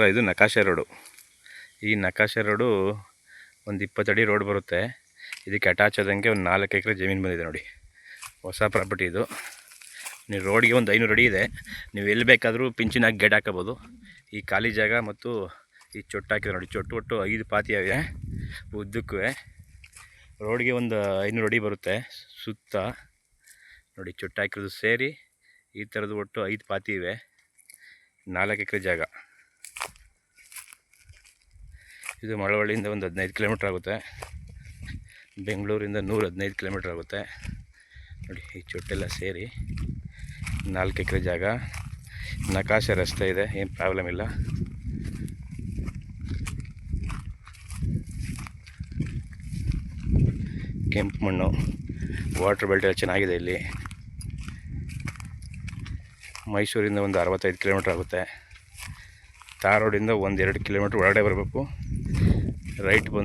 ಇದು ನಕಾಶೆ ರೋಡು. ಈ ನಕಾಶೆ ರೋಡು ಒಂದು 20 ಅಡಿ ರೋಡ್ ಬರುತ್ತೆ. ಇದಕ್ಕೆ ಅಟ್ಯಾಚ್ ಆದಂಗೆ ಒಂದು 4 ಎಕರೆ ಜಮೀನು ಬಂದಿದೆ ನೋಡಿ. ಹೊಸ ಪ್ರಾಪರ್ಟಿ ಇದು. ನೀವು ರೋಡ್ಗೆ ಒಂದು 500 ಅಡಿ ಇದೆ. ನೀವು ಎಲ್ಲಿ ಬೇಕಾದರೂ ಪಿಂಚಿನಾಗಿ ಗೇಟ್ ಹಾಕೋಬೋದು. ಈ ಖಾಲಿ ಜಾಗ ಮತ್ತು ಈ ಚೊಟ್ಟು ಹಾಕಿದೆ ನೋಡಿ. ಚೊಟ್ಟು ಒಟ್ಟು 5 ಪಾತಿ ಅವೆ ಉದ್ದಕ್ಕೂ. ರೋಡ್ಗೆ ಒಂದು 500 ಅಡಿ ಬರುತ್ತೆ ಸುತ್ತ ನೋಡಿ. ಚೊಟ್ಟು ಹಾಕಿರೋದು ಸೇರಿ ಈ ಥರದ್ದು ಒಟ್ಟು 5 ಪಾತಿ ಇವೆ. 4 ಎಕರೆ ಜಾಗ. ಇದು ಮಳವಳ್ಳಿಯಿಂದ ಒಂದು 15 ಕಿಲೋಮೀಟ್ರ್ ಆಗುತ್ತೆ. ಬೆಂಗಳೂರಿಂದ 115 ಕಿಲೋಮೀಟ್ರ್ ಆಗುತ್ತೆ ನೋಡಿ. ಈ ಚೊಟ್ಟೆಲ್ಲ ಸೇರಿ 4 ಎಕರೆ ಜಾಗ. ನಕಾಶೆ ರಸ್ತೆ ಇದೆ, ಏನು ಪ್ರಾಬ್ಲಮ್ ಇಲ್ಲ. ಕೆಂಪು ಮಣ್ಣು, ವಾಟರ್ ಬೆಲ್ಟ್ ಎಲ್ಲ ಚೆನ್ನಾಗಿದೆ ಇಲ್ಲಿ. ಮೈಸೂರಿಂದ ಒಂದು 65 ಕಿಲೋಮೀಟ್ರ್ ಆಗುತ್ತೆ. ತಾರ್ ರೋಡಿಂದ 1-2 ಕಿಲೋಮೀಟ್ರ್ ಒಳಗಡೆ ಬರಬೇಕು. ರೈಟ್ ಬಂದು